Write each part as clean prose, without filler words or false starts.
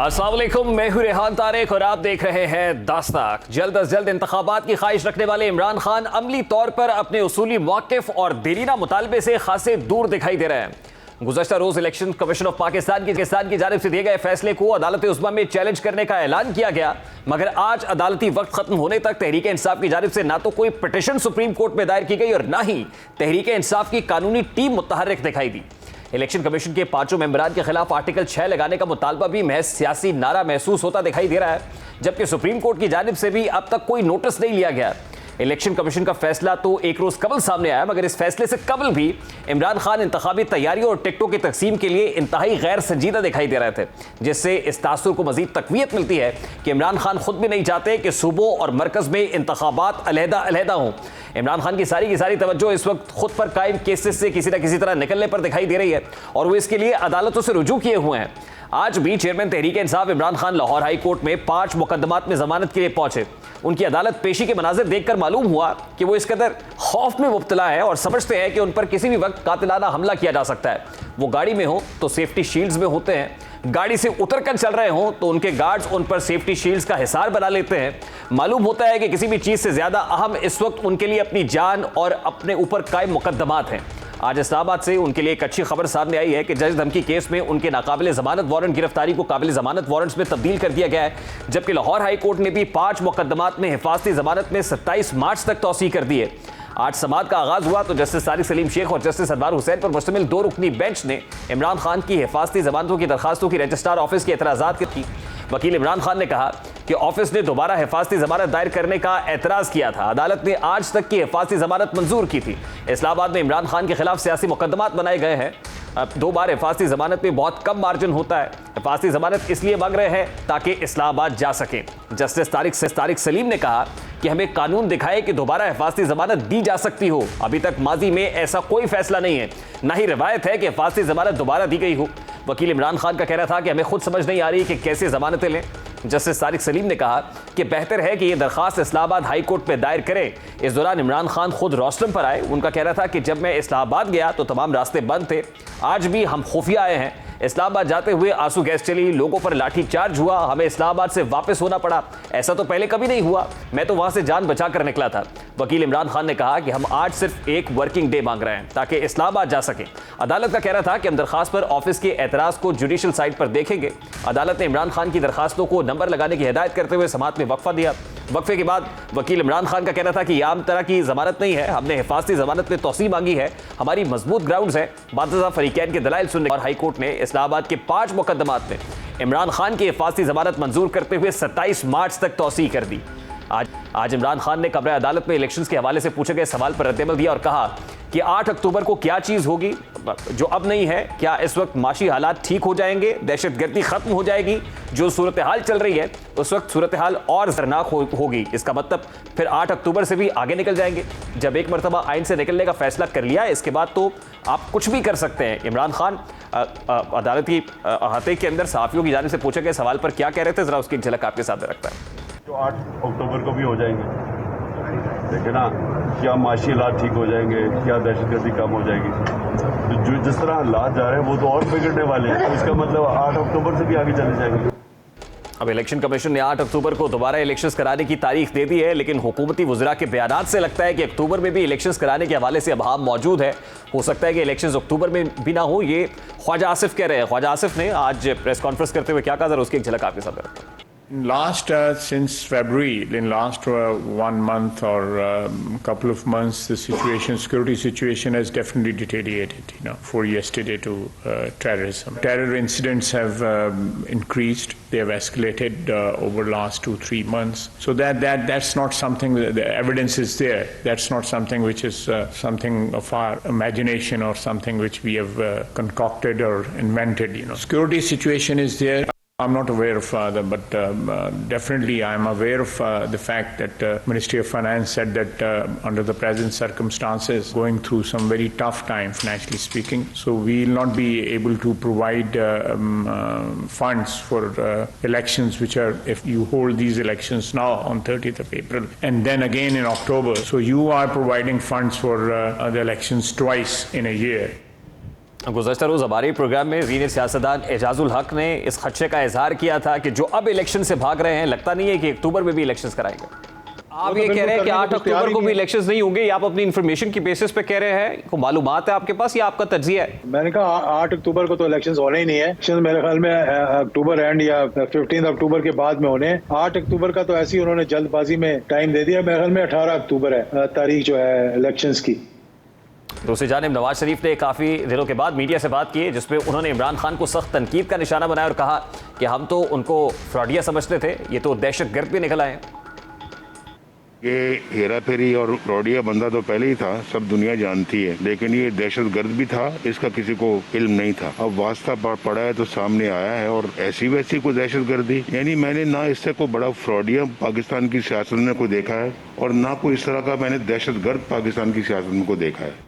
अस्सलाम वालेकुम, मैं हूं रेहान तारिक और आप देख रहे हैं दास्ताक। जल्द अज जल्द इंतखाबात की ख्वाहिश रखने वाले इमरान खान अमली तौर पर अपने उसूली मौक़िफ़ और देरीना मुतालबे से खासे दूर दिखाई दे रहे हैं। गुज़श्ता रोज इलेक्शन कमीशन ऑफ पाकिस्तान की जानिब से दिए गए फैसले को अदालत उज़्मा में चैलेंज करने का ऐलान किया गया, मगर आज अदालती वक्त खत्म होने तक तहरीक इंसाफ की जानिब से ना तो कोई पिटीशन सुप्रीम कोर्ट में दायर की गई और ना ही तहरीक इंसाफ की कानूनी टीम मुतहर्रिक दिखाई दी। इलेक्शन कमीशन के 5 मेंबरान के खिलाफ आर्टिकल 6 लगाने का मुतालबा भी महज सियासी नारा महसूस होता दिखाई दे रहा है, जबकि सुप्रीम कोर्ट की जानिब से भी अब तक कोई नोटिस नहीं लिया गया। इलेक्शन कमीशन का फैसला तो एक रोज कबल सामने आया, मगर इस फैसले से कबल भी इमरान खान इंतखाबी तैयारियों और टिकटों की तकसीम के लिए इंतहाई गैर संजीदा दिखाई दे रहे थे, जिससे इस तासुर को मजीद तकवीयत मिलती है कि इमरान खान खुद भी नहीं चाहते कि सूबों और मरकज में इंतखाबात अलहदा हों। इमरान खान की सारी तवज्जो इस वक्त खुद पर कायम केसेस से किसी न किसी तरह निकलने पर दिखाई दे रही है और वो इसके लिए अदालतों से रुजू किए हुए हैं। आज भी chairman Tehreek Insaf Imran Khan Lahore high court में 5 मुकदमात में जमानत के लिए पहुंचे। उनकी अदालत पेशी के मनाजिर देखकर मालूम हुआ कि वो इस कदर खौफ में मुब्तला है और समझते हैं कि उन पर किसी भी वक्त कातिलाना हमला किया जा सकता है। वो गाड़ी में हो तो सेफ्टी शील्ड्स में होते हैं, गाड़ी से उतरकर चल रहे हों तो उनके गार्ड्स उन पर सेफ्टी शील्ड्स का हिसार बना लेते हैं। मालूम होता है कि किसी भी चीज़ से ज़्यादा अहम इस वक्त उनके लिए अपनी जान और अपने ऊपर कायम मुकदमात हैं। आज इस्लामाबाद से उनके लिए एक अच्छी खबर सामने आई है कि जज धमकी केस में उनके नाकाबिल जमानत वारंट गिरफ्तारी को काबिल जमानत वारंट्स में तब्दील कर दिया गया है, जबकि लाहौर हाई कोर्ट ने भी 5 मुकदमात में हिफाजती जमानत में 27 मार्च तक तौसीह कर दी है। आज समाअत का आगाज हुआ तो जस्टिस तारिक सलीम शेख और जस्टिस अनवार हुसैन पर मुश्तमिल 2 रुकनी बेंच ने इमरान खान की हिफाजती जमानतों की दरखास्तों की रजिस्ट्रार ऑफिस के एतराज़ात की। वकील इमरान खान ने कहा कि ऑफिस ने दोबारा हिफाजती जमानत दायर करने का एतराज़ किया था। अदालत ने आज तक की हिफाजती जमानत मंजूर की थी। इस्लामाबाद में इमरान खान के खिलाफ सियासी मुकदमात बनाए गए हैं। अब 2 बार हिफाजती जमानत में बहुत कम मार्जिन होता है। हिफाजती जमानत इसलिए मांग रहे हैं ताकि इस्लामाबाद जा सकें। जस्टिस तारिक सलीम ने कहा कि हमें कानून दिखाए कि दोबारा हिफाजती जमानत दी जा सकती हो। अभी तक माजी में ऐसा कोई फैसला नहीं है, ना ही रिवायत है कि हिफाजती जमानत दोबारा दी गई हो। वकील इमरान खान का कहना था कि हमें खुद समझ नहीं आ रही कि कैसे जमानतें लें। जस्टिस तारिक सलीम ने कहा कि बेहतर है कि यह दरखास्त इस्लामाबाद हाई कोर्ट में दायर करें। इस दौरान इमरान खान खुद रोस्टम पर आए। उनका कहना था कि जब मैं इस्लामाबाद गया तो तमाम रास्ते बंद थे, आज भी हम खुफिया आए हैं। इस्लामाबाद जाते हुए आंसू गैस चली, लोगों पर लाठी चार्ज हुआ, हमें इस्लामाबाद से वापस होना पड़ा। ऐसा तो पहले कभी नहीं हुआ, मैं तो वहां से जान बचा कर निकला था। वकील इमरान खान ने कहा कि हम आज सिर्फ एक वर्किंग डे मांग रहे हैं ताकि इस्लामाबाद जा सके। अदालत का कहना था कि हम दरखास्त पर ऑफिस के एतराज़ को जुडिशल साइट पर देखेंगे। अदालत ने इमरान खान की दरखास्तों को नंबर लगाने की हिदायत करते हुए समाअत में वक्फा दिया। वक्फे के बाद वकील इमरान खान का कहना था कि यह आम तरह की जमानत नहीं है, हमने हिफाजती जमानत में तौसीह मांगी है, हमारी मजबूत ग्राउंड्स है। बाज़ फरीकैन के दलाइल सुनने और हाई कोर्ट ने इस्लामाबाद के 5 मुकदमात में इमरान खान की हिफाजती जमानत मंजूर करते हुए 27 मार्च तक तौसीह कर दी। आज इमरान खान ने कब्र अदालत में इलेक्शंस के हवाले से पूछे गए सवाल पर रद्दअमल दिया और कहा कि 8 अक्टूबर को क्या चीज़ होगी जो अब नहीं है। क्या इस वक्त माशी हालात ठीक हो जाएंगे, दहशतगर्दी खत्म हो जाएगी? जो सूरत हाल चल रही है उस वक्त सूरत हाल और खतरनाक होगी। इसका मतलब फिर 8 अक्टूबर से भी आगे निकल जाएंगे। जब एक मरतबा आइन से निकलने का फैसला कर लिया, इसके बाद तो आप कुछ भी कर सकते हैं। इमरान खान अदालत की अहाते के अंदर सहाफ़ियों की जानिब से पूछे गए सवाल पर क्या कह रहे थे, जरा उसकी एक झलक आपके साथ रखता है। जो 8 अक्टूबर को भी हो जाएंगे, देखे ना, क्या माशी हालात ठीक हो जाएंगे, क्या दहशतगर्दी कम हो जाएगी। तो जो जिस तरह हालात जा रहे हैं वो तो और बिगड़ने वाले हैं, तो इसका मतलब 8 अक्टूबर से भी आगे चले जाएंगे। अब इलेक्शन कमीशन ने 8 अक्टूबर को दोबारा इलेक्शंस कराने की तारीख दे दी है, लेकिन हुकूमती वुज़रा के बयानात से लगता है कि अक्टूबर में भी इलेक्शंस कराने के हवाले से अभाव मौजूद है। हो सकता है कि इलेक्शंस अक्टूबर में भी ना हो। ये ख्वाजा आसिफ कह रहे हैं। ख्वाजा आसिफ ने आज प्रेस कॉन्फ्रेंस करते हुए क्या कहा, जरा उसकी एक झलक आपके साथ रखता हूं। Since February, in last 1 month or couple of months, the security situation has definitely deteriorated. For yesterday to terrorism, terror incidents have increased. They have escalated over last 2-3 months. So that's not something. The evidence is there. That's not something which is something of our imagination or something which we have concocted or invented. Security situation is there. I'm not aware of but definitely I'm aware of the fact that Ministry of Finance said that under the present circumstances, going through some very tough time financially speaking, so we will not be able to provide funds for elections which are, if you hold these elections now on 30th of April and then again in October, so you are providing funds for the elections twice in a year. गुज़श्ता रोज़ हमारे programme में senior सियासतदान एजाजुल हक ने इस खदशे का इजहार किया था कि जो अब इलेक्शन से भाग रहे हैं, लगता नहीं है कि अक्टूबर में भी इलेक्शंस कराएंगे। आप ये कह रहे हैं कि 8 अक्टूबर को भी इलेक्शंस नहीं होंगे, आप अपनी इन्फॉर्मेशन की बेसिस पे कह रहे हैं, को मालूमात है आपके पास या आपका तज्जिया है? मैंने कहा 8 अक्टूबर को तो इलेक्शंस होने ही नहीं है। इलेक्शन मेरे ख्याल में अक्टूबर एंड या 15 अक्टूबर के बाद में होने। 8 अक्टूबर का तो ऐसे ही उन्होंने जल्दबाजी में टाइम दे दिया। मेरे ख्याल में 18 अक्टूबर है तारीख जो है इलेक्शंस की। दूसरी जानिब नवाज शरीफ ने काफ़ी दिनों के बाद मीडिया से बात की जिसमें उन्होंने इमरान खान को सख्त तनकीद का निशाना बनाया और कहा कि हम तो उनको फ्रॉडिया समझते थे, ये तो दहशतगर्द भी निकल आए। ये हेरा फेरी और फ्रॉडिया बंदा तो पहले ही था, सब दुनिया जानती है, लेकिन ये दहशतगर्द भी था, इसका किसी को इल्म नहीं था। अब वास्ता पड़ा है तो सामने आया है और ऐसी वैसी कोई दहशतगर्दी, यानी मैंने ना इससे कोई बड़ा फ्रॉडिया पाकिस्तान की सियासत में को देखा है और ना कोई इस तरह का मैंने दहशतगर्द पाकिस्तान की सियासत में को देखा है।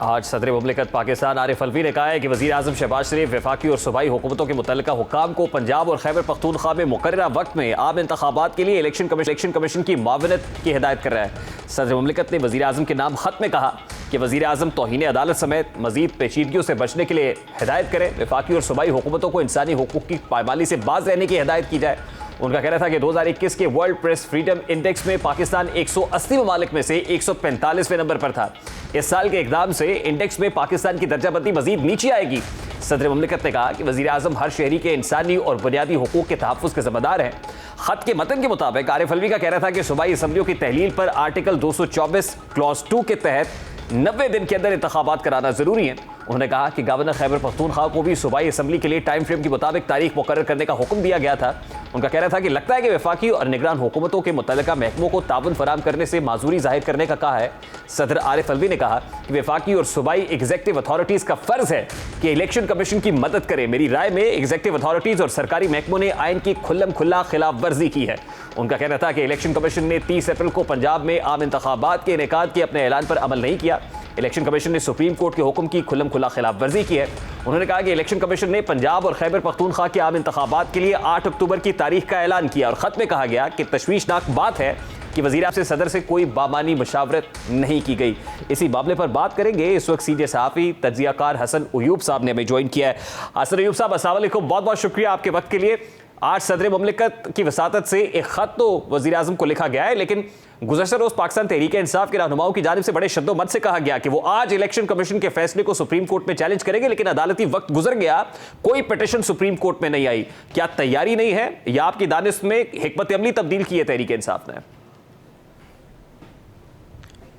आज सदर मुमलिकत पाकिस्तान आरिफ अलवी ने कहा है कि वज़ीर आज़म शहबाज शरीफ वफाकी और सूबाई हुकूमतों के मुतल्लिका हुक्काम को पंजाब और खैबर पख्तूनख्वा में मुकर्ररा वक्त में आम इंतखाबात के लिए इलेक्शन कमीशन की मावनत की हिदायत कर रहा है। सदर मुमलिकत ने वज़ीर आज़म के नाम खत में कहा कि वज़ीर आज़म तौहीन अदालत समेत मज़ीद पेचीदगियों से बचने के लिए हिदायत करें। वफाकी और सूबाई हुकूमतों को इंसानी हुकूक की पायमाली से बाज रहने की हिदायत की जाए। उनका कहना था कि 2021 के वर्ल्ड प्रेस फ्रीडम इंडेक्स में पाकिस्तान 180 ममालिक में से 145वें नंबर पर था। इस साल के इकदाम से इंडेक्स में पाकिस्तान की दर्जाबंदी मजीद नीचे आएगी। सदर मुमलिकत ने कहा कि वज़ीर आज़म हर शहरी के इंसानी और बुनियादी हुकूक के तहफ़्फ़ुज़ के ज़िम्मेदार हैं। खत के मतन के मुताबिक आरिफ अलवी का कहना था कि सूबाई असम्बलियों की तहलील पर आर्टिकल 224 क्लॉज 2 के तहत 90 दिन के अंदर इंतखाबात कराना जरूरी है। उन्होंने कहा कि गवर्नर खैबर पख्तूनख्वा को भी सूबाई असम्बली के लिए टाइम फ्रेम के मुताबिक तारीख मुकर्रर करने का हुक्म दिया गया था। उनका कहना था कि लगता है कि वफाकी और निगरान हुकूमतों के मुतल्लिका महकमों को ताउन फराम करने से माजूरी जाहिर करने का कहा है। सदर आरिफ अलवी ने कहा कि वफाकी और सूबाई एग्जेक्टिव अथॉरिटीज का फर्ज है कि इलेक्शन कमीशन की मदद करे। मेरी राय में एग्जेक्टिव अथॉरिटीज और सरकारी महकमों ने आइन की खुल्लम खुल्ला खिलाफ वर्जी की है। उनका कहना था कि इलेक्शन कमीशन ने 30 अप्रैल को पंजाब में आम इंतखाबात के इनेकाद के अपने ऐलान पर अमल नहीं किया। इलेक्शन कमीशन ने सुप्रीम कोर्ट के हुक्म की खुल्लम खुल्ला खिलाफ वर्जी की है। उन्होंने कहा कि इलेक्शन कमीशन ने पंजाब और खैबर पख्तूनख्वा के आम इंतखाबात के लिए 8 अक्टूबर की तारीख का ऐलान किया और खत में कहा गया कि तशवीशनाक बात है कि वज़ीर आज़म से सदर से कोई बामानी मशावरत नहीं की गई। इसी मामले पर बात करेंगे। इस वक्त सीनियर सहाफ़ी तज्ज़ियाकार हसन अयूब साहब ने हमें ज्वाइन किया है। हसन अयूब साहब अस्सलाम वालेकुम, बहुत बहुत शुक्रिया आपके वक्त के लिए। आज सदर मुमलिकत की वसातत से एक ख़त तो वज़ीर आज़म को लिखा गया है, लेकिन गुज़श्ता रोज़ पाकिस्तान तहरीक इंसाफ के रहनुमाओं की जानिब से बड़े शद्दोमत से कहा गया कि वो आज इलेक्शन कमीशन के फैसले को सुप्रीम कोर्ट में चैलेंज करेंगे, लेकिन अदालती वक्त गुजर गया, कोई पिटिशन सुप्रीम कोर्ट में नहीं आई। क्या तैयारी नहीं है या आपकी दानिश में हिकमत अमली तब्दील की है तहरीक इंसाफ ने?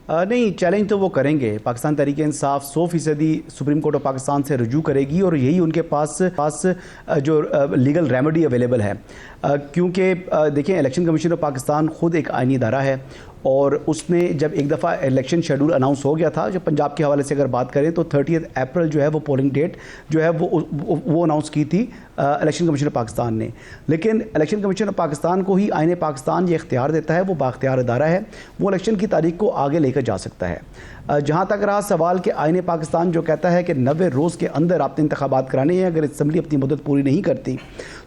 नहीं, चैलेंज तो वो करेंगे। Pakistan Tehreek Insaf 100% supreme court of Pakistan से रुजू करेगी और यही उनके पास जो लीगल रेमेडी अवेलेबल है, क्योंकि देखिए इलेक्शन कमीशन ऑफ पाकिस्तान ख़ुद एक आइनी इदारा है और उसने जब एक दफ़ा इलेक्शन शेड्यूल अनाउंस हो गया था, जब पंजाब के हवाले से अगर बात करें तो 30 अप्रैल जो है वो पोलिंग डेट जो है वो अनाउंस की थी इलेक्शन कमीशन ऑफ पाकिस्तान ने। लेकिन इलेक्शन कमीशन ऑफ पाकिस्तान को ही आईन पाकिस्तान ये इख्तियार देता है, वो बाख्तियार इदारा है, वो इलेक्शन की तारीख को आगे लेकर जा सकता है। जहाँ तक रहा सवाल कि आईन पाकिस्तान जो कहता है कि 90 रोज़ के अंदर आपने इंतखाबात कराने हैं, अगर असम्बली अपनी मदद पूरी नहीं करती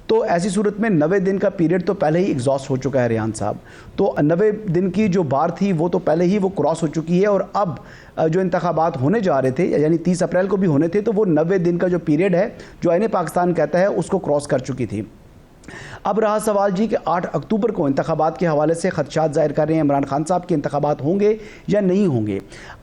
तो ऐसी सूरत में 90 दिन का पीरियड तो पहले ही एग्जॉस्ट हो चुका है रेहान साहब। तो 90 दिन की जो बार थी वो तो पहले ही वो क्रॉस हो चुकी है और अब जो इंतखाबात होने जा रहे थे यानी 30 अप्रैल को भी होने थे, तो वो 90 दिन का जो पीरियड है जो आईन पाकिस्तान कहता है उसको क्रॉस कर चुकी थी। अब रहा सवाल जी कि 8 अक्टूबर को इंतखाबात के हवाले से खदशात जाहिर कर रहे हैं इमरान खान साहब के इंतखाबात होंगे या नहीं होंगे।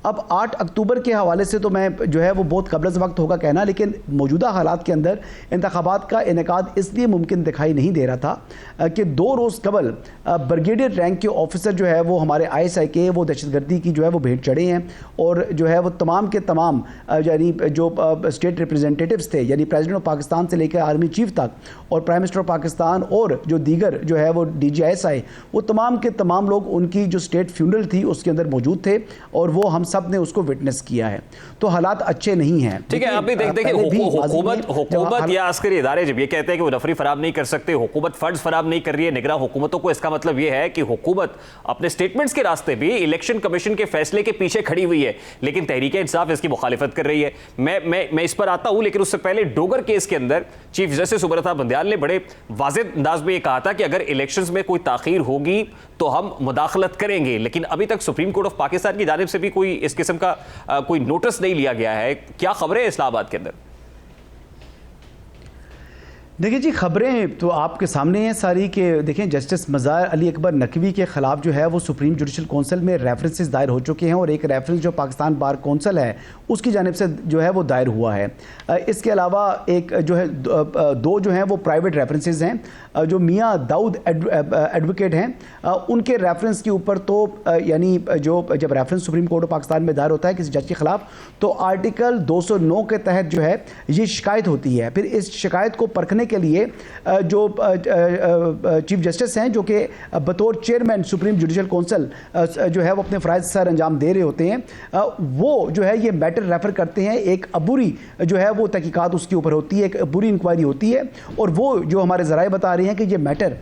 अब 8 अक्टूबर के हवाले से तो मैं जो है वो बहुत कबल वक्त होगा कहना, लेकिन मौजूदा हालात के अंदर इंतखाबात का इनेकाद इसलिए मुमकिन दिखाई नहीं दे रहा था कि 2 रोज़ कबल ब्रिगेडियर रैंक के ऑफिसर जो है वो हमारे ISI के वो दहशतगर्दी की जो है वो भेंट चढ़े हैं और जो है वो तमाम के तमाम यानी जो स्टेट रिप्रेजेंटेटिव्स थे यानी प्रेसिडेंट ऑफ पाकिस्तान से लेकर आर्मी चीफ तक और प्राइम मिनिस्टर ऑफ पाकिस्तान और जो दीगर जो है वो DGISI, वो तमाम के तमाम लोग उनकी जो स्टेट फ्यूनरल थी उसके अंदर मौजूद थे और वो हम सब ने उसको विटनेस किया है। तो हालात अच्छे नहीं हैं। ठीक है, आप भी देखिए हुकूमत या अस्करी इदारे जब ये कहते हैं कि वो नफरी फराम नहीं कर सकते, हुकूमत फंड्स फराम नहीं कर रही है निगरान हुकूमतों को, इसका मतलब ये है कि हुकूमत अपने स्टेटमेंट्स के रास्ते भी इलेक्शन कमीशन के फैसले के पीछे खड़ी हुई है, लेकिन तहरीक इंसाफ इसकी मुखालिफत कर रही है। मैं इस पर आता हूं, लेकिन उससे पहले डोगर केस के अंदर चीफ जस्टिस उमर अता बंदयाल ने बड़े वाज़ेह अंदाज में ये कहा था कि अगर इलेक्शंस में कोई ताख़ीर होगी तो हम मुदाखलत करेंगे, लेकिन अभी तक सुप्रीम कोर्ट ऑफ पाकिस्तान की जानिब से भी कोई इस किस्म का कोई नोटिस नहीं लिया गया है। क्या खबरें हैं इस्लामाबाद के अंदर? देखिए जी, खबरें तो आपके सामने हैं सारी के। देखें, जस्टिस मज़ार अली अकबर नकवी के ख़िलाफ़ जो है वो सुप्रीम जुडिशल कौंसिल में रेफरेंसेस दायर हो चुके हैं और एक रेफरेंस जो पाकिस्तान बार कौंसिल है उसकी जानिब से जो है वो दायर हुआ है। इसके अलावा एक जो है दो जो हैं वो प्राइवेट रेफरेंसेस हैं जो मियाँ दाऊद एडवोकेट हैं उनके रेफरेंस के ऊपर तो यानी जो जब reference supreme court of Pakistan में दायर होता है किसी जज के ख़िलाफ़ तो आर्टिकल 209 के तहत जो है ये शिकायत होती है। फिर इस शिकायत को परखने के लिए जो चीफ जस्टिस हैं जो कि बतौर चेयरमैन सुप्रीम जुडिशल कौंसिल जो है वो अपने फ़राइज़ सर अंजाम दे रहे होते हैं, वो जो है ये मैटर रेफ़र करते हैं। एक अबूरी जो है वो तहकीकात उसके ऊपर होती है, एक अबूरी इंक्वायरी होती है और वो जो हमारे ज़राए बता रहे हैं कि ये मैटर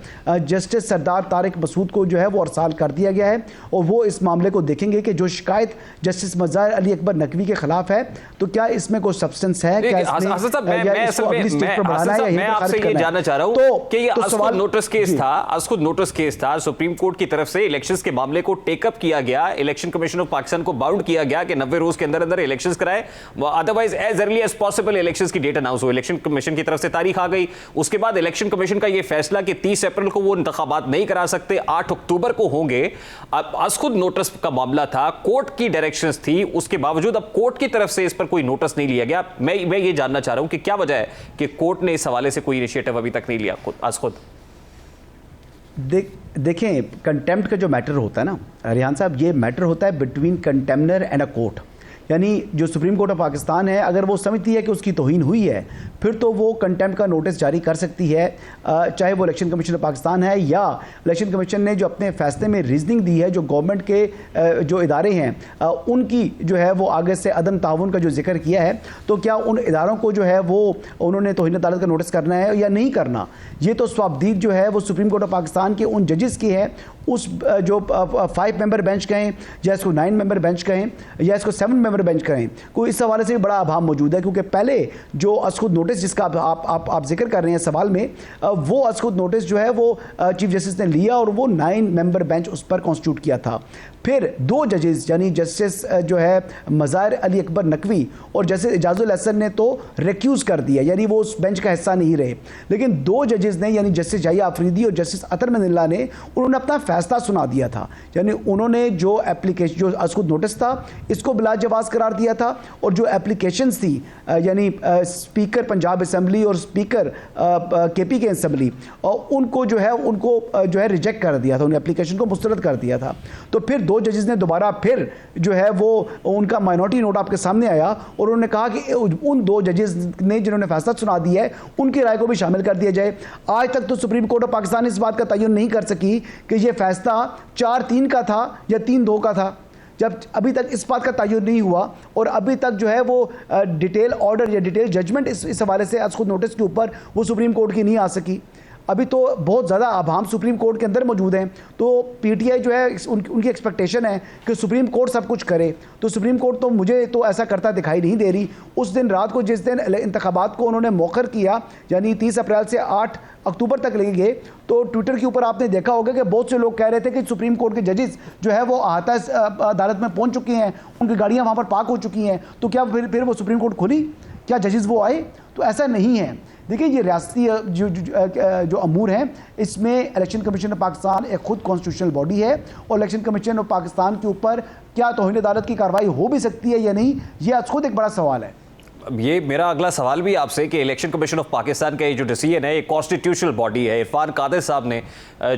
जस्टिस सरदार तारिक मसूद को जो है वो अरसाल कर दिया गया है और वो इस मामले को देखेंगे कि जो शिकायत जस्टिस मज़ार अली अकबर नकवी के ख़िलाफ़ है तो क्या इसमें कोई सब्सटेंस है, क्या आपसे ये जानना चाह रहा हूं कि ये असखुद नोटिस केस था, असखुद नोटिस केस था, सुप्रीम कोर्ट की तरफ से इलेक्शंस के मामले को टेकअप किया गया, इलेक्शन कमीशन ऑफ पाकिस्तान को बाउंड किया गया कि 90 रोज के अंदर अंदर इलेक्शंस कराए, otherwise as early as possible elections की डेट अनाउंस हो। इलेक्शन कमीशन की तरफ से तारीख आ गई, उसके बाद इलेक्शन कमीशन का ये फैसला कि 30 अप्रैल को वो इंतखाबात नहीं करा सकते, 8 अक्टूबर को होंगे। अब असखुद नोटिस का मामला था, कोर्ट की डायरेक्शंस थी, उसके बावजूद अब कोर्ट की तरफ से इस पर कोई नोटिस नहीं लिया गया। मैं ये जानना चाह रहा हूं कि क्या वजह है कि कोर्ट ने इस हवाले से कोई इनिशिएटिव अभी तक नहीं लिया आज खुद? देखें, कंटेम्प्ट का जो मैटर होता है ना रिहान साहब, ये मैटर होता है बिटवीन कंटेम्नर एंड अ कोर्ट। यानी जो सुप्रीम कोर्ट ऑफ पाकिस्तान है अगर वो समझती है कि उसकी तौहीन हुई है फिर तो वो कंटेम्प्ट का नोटिस जारी कर सकती है, चाहे वो इलेक्शन कमीशन ऑफ पाकिस्तान है या इलेक्शन कमीशन ने जो अपने फैसले में रीजनिंग दी है, जो गवर्नमेंट के जो इदारे हैं उनकी जो है वो आगे से अदम ताउन का जो जिक्र किया है, तो क्या उन इदारों को जो है वो उन्होंने तौहीन अदालत का नोटिस करना है या नहीं करना, ये तो स्वाबदीद जो है वो सुप्रीम कोर्ट ऑफ पाकिस्तान के उन जजेस की है। उस जो 5 मेंबर बेंच कहें या इसको 9 मेंबर बेंच कहें या इसको 7 मेंबर बेंच कहें, कोई इस हवाले से भी बड़ा अभाव मौजूद है क्योंकि पहले जो असखुद नोटिस जिसका आप जिक्र कर रहे हैं सवाल में, वो असखुद नोटिस जो है वो चीफ जस्टिस ने लिया और वो 9 मेंबर बेंच उस पर कॉन्स्टिट्यूट किया था। फिर 2 जजेस यानी जस्टिस जो है मज़ार अली अकबर नकवी और जस्टिस इजाजुल हसन ने तो रिक्यूज़ कर दिया, यानी वो उस बेंच का हिस्सा नहीं रहे। लेकिन 2 जजेस ने यानी जस्टिस जाहिया आफरीदी और जस्टिस अतर मनिल्ला ने उन्होंने अपना फैसला सुना दिया था। यानी उन्होंने जो एप्लीकेशन जो असखुद नोटिस था इसको बिला जवाज़ करार दिया था और जो एप्लीकेशंस थी यानी स्पीकर पंजाब असम्बली और स्पीकर KP के असम्बली और उनको जो है रिजेक्ट कर दिया था, उन एप्लीकेशन को मुस्तरद कर दिया था। तो फिर 2 जजेस ने दोबारा फिर जो है वो उनका माइनॉरिटी नोट आपके सामने आया और उन्होंने कहा कि उन 2 जजेस ने जिन्होंने फैसला सुना दिया है उनकी राय को भी शामिल कर दिया जाए। आज तक तो सुप्रीम कोर्ट ऑफ पाकिस्तान इस बात का तयन नहीं कर सकी कि ये फैसला 4-3 का था या 3-2 का था, जब अभी तक इस बात का तयन नहीं हुआ और अभी तक जो है वो डिटेल ऑर्डर या डिटेल जजमेंट इस हवाले से आज खुद नोटिस के ऊपर वो सुप्रीम कोर्ट की नहीं आ सकी। अभी तो बहुत ज़्यादा आभाम सुप्रीम कोर्ट के अंदर मौजूद हैं, तो PTI जो है उनकी एक्सपेक्टेशन है कि सुप्रीम कोर्ट सब कुछ करे, तो सुप्रीम कोर्ट तो मुझे तो ऐसा करता दिखाई नहीं दे रही। उस दिन रात को जिस दिन इंतखाबात को उन्होंने मौखर किया यानी 30 अप्रैल से 8 अक्टूबर तक लेके गए, तो ट्विटर के ऊपर आपने देखा होगा कि बहुत से लोग कह रहे थे कि सुप्रीम कोर्ट के जजेस जो है वो अहाता अदालत में पहुंच चुके हैं, उनकी गाड़ियां वहां पर पार्क हो चुकी हैं, तो क्या फिर वो सुप्रीम कोर्ट खुली, क्या जजेस वो आए? तो ऐसा नहीं है। देखिए, ये रियासती जो अमूर हैं इसमें इलेक्शन कमीशन ऑफ पाकिस्तान एक खुद कॉन्स्टिट्यूशनल बॉडी है और इलेक्शन कमीशन ऑफ पाकिस्तान के ऊपर क्या तौहीन अदालत की कार्रवाई हो भी सकती है या नहीं, ये आज खुद एक बड़ा सवाल है। ये मेरा अगला सवाल भी आपसे कि इलेक्शन कमीशन ऑफ पाकिस्तान का ये जो डिसीजन है, एक कॉन्स्टिट्यूशनल बॉडी है। इरफान कादिर साहब ने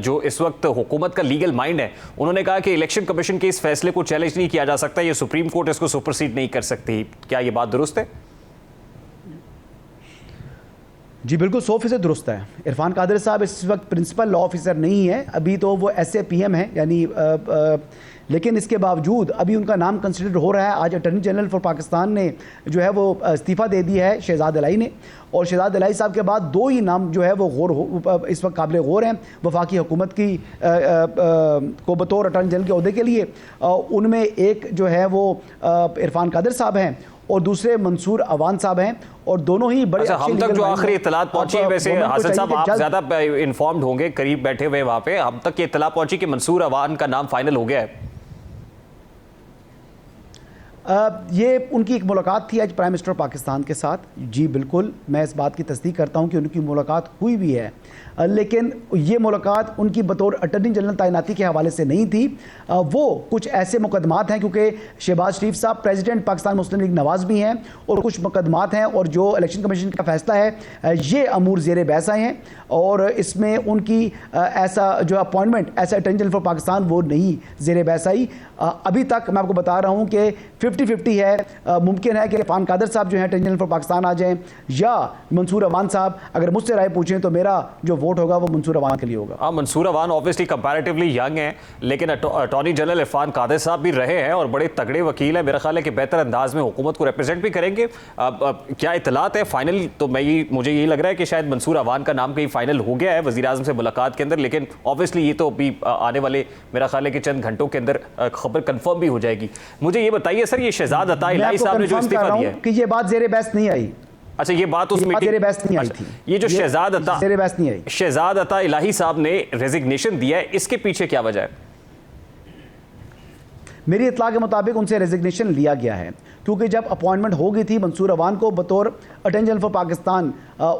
जो इस वक्त हुकूमत का लीगल माइंड है, उन्होंने कहा कि इलेक्शन कमीशन के इस फैसले को चैलेंज नहीं किया जा सकता, ये सुप्रीम कोर्ट इसको सुपरसीड नहीं कर सकती। क्या ये बात दुरुस्त है? जी बिल्कुल 100% दुरुस्त है। इरफान कादिर साहब इस वक्त प्रिंसिपल लॉ ऑफिसर नहीं है, अभी तो वो SAPM है यानी लेकिन इसके बावजूद अभी उनका नाम कंसिडर हो रहा है। आज अटॉर्नी जनरल फॉर पाकिस्तान ने जो है वो इस्तीफ़ा दे दिया है शहजाद अलाई ने, और शहजाद इलाही साहब के बाद दो ही नाम जो है वो इस वक्त काबिल गौर हैं वफाकी हुकूमत की को बतौर अटॉर्नी जनरल के ओहदे के लिए। उनमें एक जो है वो इरफान कादिर साहब हैं और दूसरे मंसूर अवान साहब हैं और दोनों ही बड़े अच्छा, हम तक जो आखिरी इतलात पहुंची है, वैसे हसन साहब आप ज्यादा इन्फॉर्म्ड होंगे, करीब बैठे हुए वहां पे, हम तक ये इतला पहुंची कि मंसूर अवान का नाम फाइनल हो गया है। ये उनकी एक मुलाकात थी आज प्राइम मिनिस्टर पाकिस्तान के साथ। जी बिल्कुल, मैं इस बात की तस्दीक करता हूं कि उनकी मुलाकात हुई भी है, लेकिन ये मुलाकात उनकी बतौर अटॉर्नी जनरल तैनाती के हवाले से नहीं थी। वो कुछ ऐसे मुकदमात हैं, क्योंकि शहबाज शरीफ साहब प्रेसिडेंट पाकिस्तान मुस्लिम लीग नवाज भी हैं और कुछ मुकदमात हैं, और जो इलेक्शन कमीशन का फैसला है ये अमूर ज़ेर बहस आए हैं और इसमें उनकी ऐसा जो अपॉइंटमेंट ऐसा अटॉर्नी जनरल फॉर पाकिस्तान वो नहीं ज़ेर बहस आई। अभी तक मैं आपको बता रहा हूँ कि 50-50 है। मुमकिन है कि इरफान कादिर साहब जो हैं अटॉर्नी जनरल फॉर पाकिस्तान आ जाएं या मंसूर अवान साहब। अगर मुझसे राय पूछें तो मेरा जो वोट होगा वो मंसूर अवान के लिए होगा। हाँ, Mansoor Awan obviously comparatively young हैं, लेकिन अटॉर्नी जनरल इरफान कादिर साहब भी रहे हैं और बड़े तगड़े वकील हैं। मेरा ख्याल है कि बेहतर अंदाज में हुकूमत को रिप्रेजेंट भी करेंगे। क्या इतलात है फाइनल? तो मुझे यही लग रहा है कि शायद मंसूर अवान का नाम कहीं फाइनल हो गया है वज़ीर आज़म से मुलाकात के अंदर, लेकिन ऑब्वियसली ये तो अभी आने वाले मेरा ख्याल है कि चंद घंटों के अंदर खबर कंफर्म भी हो जाएगी। मुझे ये बताइए सर, ये शहजाद अता इलाही साहब ने जो इस्तीफा दिया है कि ये बात ज़ेर बहस नहीं आई। अच्छा, ये बात उस मीटिंग ज़ेर बहस नहीं आई थी। ये जो शहजाद अता इलाही साहब ने रेजिग्नेशन दिया है, इसके पीछे क्या वजह है? मेरी इत्तला के मुताबिक उनसे रेजिग्नेशन लिया गया है, क्योंकि जब अपॉइंटमेंट हो गई थी मंसूर अवान को बतौर अटॉर्नी जनरल फॉर पाकिस्तान,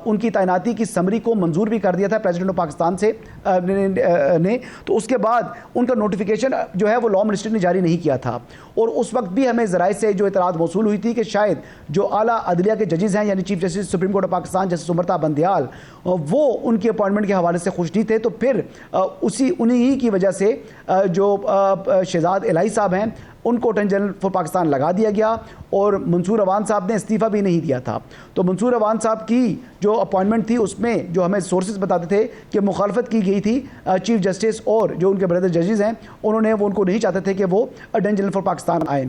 उनकी तैनाती की समरी को मंजूर भी कर दिया था प्रेसिडेंट ऑफ पाकिस्तान से ने, तो उसके बाद उनका नोटिफिकेशन जो है वो लॉ मिनिस्ट्री ने जारी नहीं किया था। और उस वक्त भी हमें ज़राए से जो इतलात मौसूल हुई थी कि शायद जो आला अदलिया के जजेज़ हैं, यानी chief justice supreme court of Pakistan justice Umar Ata Bandial, वो उनके अपॉइंटमेंट के हवाले से खुश नहीं थे। तो फिर उन्हीं की वजह से जो शहजाद इलाही साहब हैं उनको अटॉर्नी जनरल फॉर पाकिस्तान लगा दिया गया और मंसूर अवान साहब ने इस्तीफ़ा भी नहीं दिया था। तो मंसूर अवान साहब की जो अपॉइंटमेंट थी उसमें जो हमें सोर्सेज बताते थे कि मुखालफत की गई थी चीफ जस्टिस और जो उनके ब्रदर जजेज़ हैं उन्होंने वो उनको नहीं चाहते थे कि वो अटॉर्नी जनरल फॉर पाकिस्तान आए।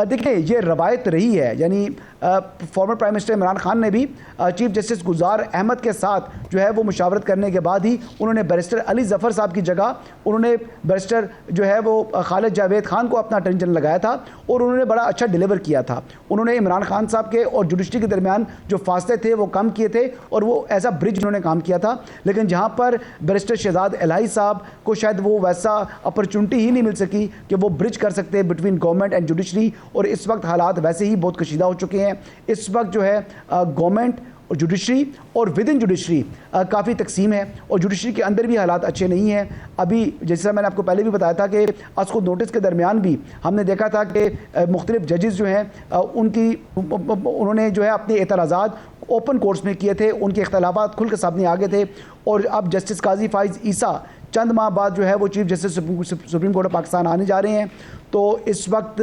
देखिए, ये रवायत रही है, यानी former prime minister Imran Khan ने भी चीफ जस्टिस गुलजार अहमद के साथ जो है वो मुशावरत करने के बाद ही उन्होंने बैरिस्टर अली जफ़र साहब की जगह उन्होंने बैरिस्टर जो है वो खालिद जावेद खान को अपना अटॉर्नी जनरल लगाया था और उन्होंने बड़ा अच्छा डिलीवर किया था। उन्होंने इमरान खान साहब के और जुडिशरी के दरमियान जो फासले थे वो कम किए थे और वो एज अ ब्रिज उन्होंने काम किया था। लेकिन जहाँ पर बैरिस्टर शहजाद इलाही साहब को शायद वो वैसा अपॉर्चुनिटी ही नहीं मिल सकी कि वो ब्रिज कर सकते हैं बिटवीन गवर्नमेंट एंड जुडिशरी, और इस वक्त हालात वैसे ही बहुत कशीदा हो चुके हैं। इस वक्त जो है गवर्नमेंट और जुडिशरी और विद इन जुडिशरी काफ़ी तकसीम है और जुडिशरी के अंदर भी हालात अच्छे नहीं हैं। अभी जैसा मैंने आपको पहले भी बताया था कि आज को नोटिस के दरमियान भी हमने देखा था कि मुख्तलिफ जजेस जो हैं उन्होंने जो है अपने एतराज़ात ओपन कोर्ट्स में किए थे, उनके इख्तलाफात खुल के सामने आ गए थे। और अब जस्टिस काजी फाइज ईसा चंद माह बाद जो है वो chief justice supreme court of Pakistan आने जा रहे हैं। तो इस वक्त